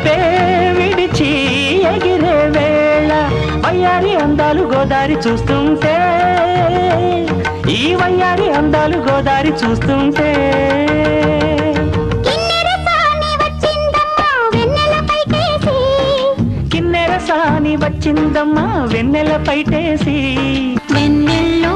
వైపే విడిచి ఎగిరే వేళ వయ్యారి అందాలు గోదారి చూస్తుంటే ఈ వయ్యారి అందాలు గోదారి చూస్తుంటే కిన్నెర సాని వచ్చిందమ్మా వెన్నెల పైటేసి వెన్నెల్లో